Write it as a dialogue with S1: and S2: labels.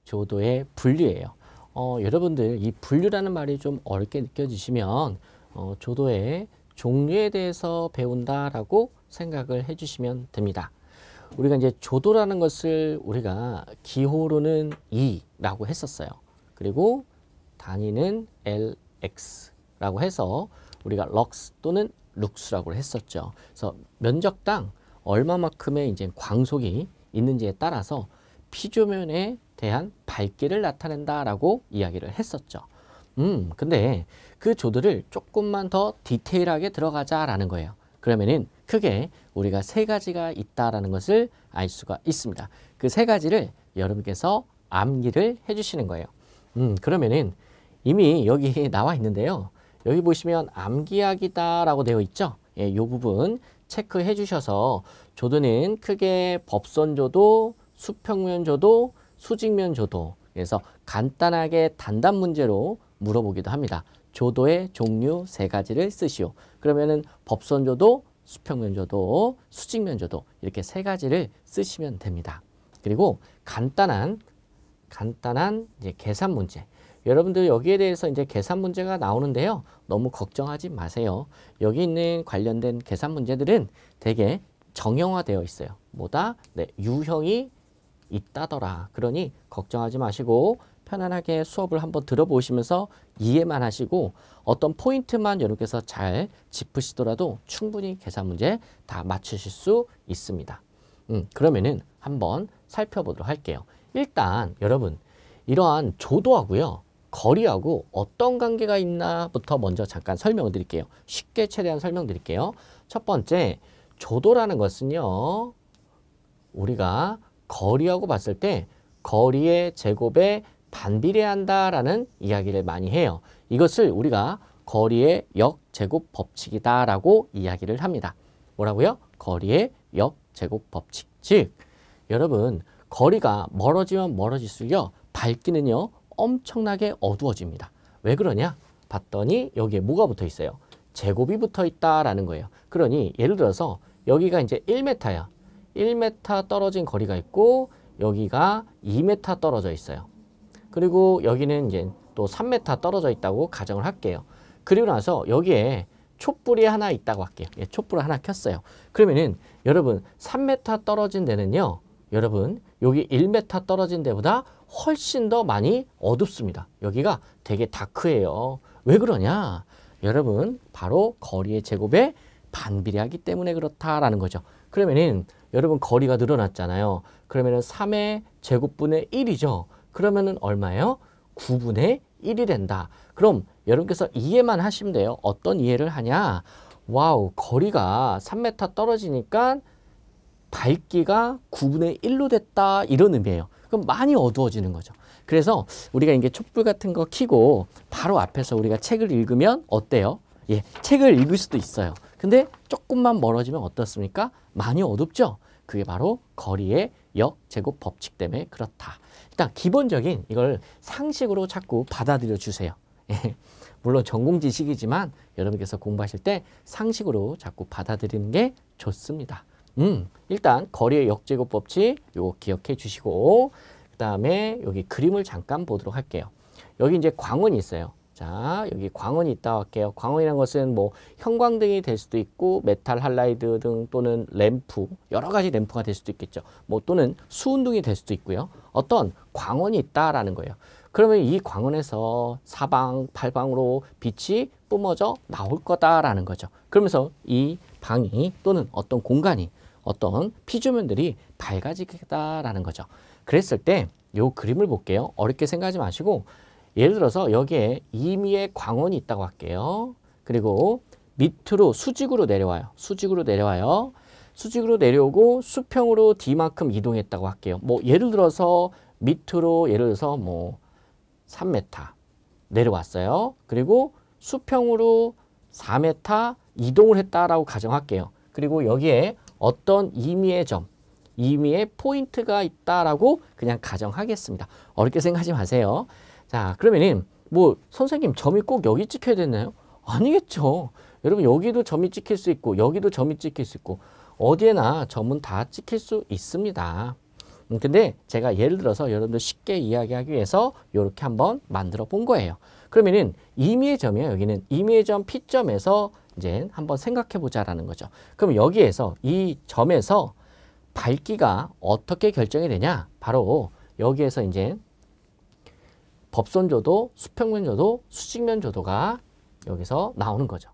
S1: 조도의 분류예요. 여러분들 이 분류라는 말이 좀 어렵게 느껴지시면 조도의 종류에 대해서 배운다라고 생각을 해주시면 됩니다. 우리가 이제 조도라는 것을 우리가 기호로는 E라고 했었어요. 그리고 단위는 LX라고 해서 우리가 럭스 또는 룩스라고 했었죠. 그래서 면적당 얼마만큼의 이제 광속이 있는지에 따라서 피조면에 대한 밝기를 나타낸다라고 이야기를 했었죠. 근데 그 조도를 조금만 더 디테일하게 들어가자라는 거예요. 그러면은 크게 우리가 세 가지가 있다라는 것을 알 수가 있습니다. 그 세 가지를 여러분께서 암기를 해주시는 거예요. 그러면은 이미 여기 나와 있는데요. 여기 보시면 암기하기다라고 되어 있죠. 예, 이 부분 체크해 주셔서 조도는 크게 법선조도, 수평면조도, 수직면조도, 그래서 간단하게 단답 문제로 물어보기도 합니다. 조도의 종류 세 가지를 쓰시오. 그러면은 법선조도, 수평면조도, 수직면조도 이렇게 세 가지를 쓰시면 됩니다. 그리고 간단한 이제 계산 문제. 여러분들 여기에 대해서 이제 계산 문제가 나오는데요. 너무 걱정하지 마세요. 여기 있는 관련된 계산 문제들은 되게 정형화되어 있어요. 뭐다? 네, 유형이 있다더라. 그러니 걱정하지 마시고 편안하게 수업을 한번 들어보시면서 이해만 하시고 어떤 포인트만 여러분께서 잘 짚으시더라도 충분히 계산 문제 다 맞추실 수 있습니다. 그러면은 한번 살펴보도록 할게요. 일단 여러분 이러한 조도하고요. 거리하고 어떤 관계가 있나부터 먼저 잠깐 설명을 드릴게요. 쉽게 최대한 설명드릴게요. 첫 번째, 조도라는 것은요. 우리가 거리하고 봤을 때 거리의 제곱에 반비례한다라는 이야기를 많이 해요. 이것을 우리가 거리의 역제곱 법칙이다라고 이야기를 합니다. 뭐라고요? 거리의 역제곱 법칙. 즉, 여러분 거리가 멀어지면 멀어질수록 밝기는요. 엄청나게 어두워집니다. 왜 그러냐? 봤더니 여기에 뭐가 붙어 있어요? 제곱이 붙어 있다라는 거예요. 그러니 예를 들어서 여기가 이제 1m야. 1m 떨어진 거리가 있고 여기가 2m 떨어져 있어요. 그리고 여기는 이제 또 3m 떨어져 있다고 가정을 할게요. 그리고 나서 여기에 촛불이 하나 있다고 할게요. 예, 촛불을 하나 켰어요. 그러면은 여러분 3m 떨어진 데는요. 여러분 여기 1m 떨어진 데보다 훨씬 더 많이 어둡습니다. 여기가 되게 다크해요. 왜 그러냐? 여러분 바로 거리의 제곱에 반비례하기 때문에 그렇다라는 거죠. 그러면은 여러분 거리가 늘어났잖아요. 그러면은 3의 제곱분의 1이죠. 그러면은 얼마예요? 9분의 1이 된다. 그럼 여러분께서 이해만 하시면 돼요. 어떤 이해를 하냐? 와우, 거리가 3m 떨어지니까 밝기가 9분의 1로 됐다. 이런 의미예요. 그럼 많이 어두워지는 거죠. 그래서 우리가 이게 촛불 같은 거 켜고 바로 앞에서 우리가 책을 읽으면 어때요? 예, 책을 읽을 수도 있어요. 근데 조금만 멀어지면 어떻습니까? 많이 어둡죠? 그게 바로 거리의 역제곱 법칙 때문에 그렇다. 일단 기본적인 이걸 상식으로 자꾸 받아들여 주세요. 물론 전공 지식이지만 여러분께서 공부하실 때 상식으로 자꾸 받아들이는 게 좋습니다. 일단 거리의 역제곱 법칙 요거 기억해 주시고 그 다음에 여기 그림을 잠깐 보도록 할게요. 여기 이제 광원이 있어요. 자, 여기 광원이 있다고 할게요. 광원이라는 것은 뭐 형광등이 될 수도 있고 메탈 할라이드 등 또는 램프, 여러 가지 램프가 될 수도 있겠죠. 뭐 또는 수은등이 될 수도 있고요. 어떤 광원이 있다라는 거예요. 그러면 이 광원에서 사방, 팔방으로 빛이 뿜어져 나올 거다라는 거죠. 그러면서 이 방이 또는 어떤 공간이 어떤 피조면들이 밝아지겠다라는 거죠. 그랬을 때 이 그림을 볼게요. 어렵게 생각하지 마시고 예를 들어서 여기에 2미의 광원이 있다고 할게요. 그리고 밑으로 수직으로 내려와요. 수직으로 내려와요. 수직으로 내려오고 수평으로 D만큼 이동했다고 할게요. 뭐 예를 들어서 밑으로 예를 들어서 뭐 3m 내려왔어요. 그리고 수평으로 4m 이동을 했다라고 가정할게요. 그리고 여기에 어떤 2미의 점, 2미의 포인트가 있다라고 그냥 가정하겠습니다. 어렵게 생각하지 마세요. 자, 그러면은 뭐 선생님 점이 꼭 여기 찍혀야 되나요? 아니겠죠. 여러분 여기도 점이 찍힐 수 있고 여기도 점이 찍힐 수 있고 어디에나 점은 다 찍힐 수 있습니다. 근데 제가 예를 들어서 여러분들 쉽게 이야기하기 위해서 이렇게 한번 만들어 본 거예요. 그러면은 임의의 점이에요. 여기는 임의의 점 P점에서 이제 한번 생각해 보자라는 거죠. 그럼 여기에서 이 점에서 밝기가 어떻게 결정이 되냐? 바로 여기에서 이제 법선조도, 수평면조도, 수직면조도가 여기서 나오는 거죠.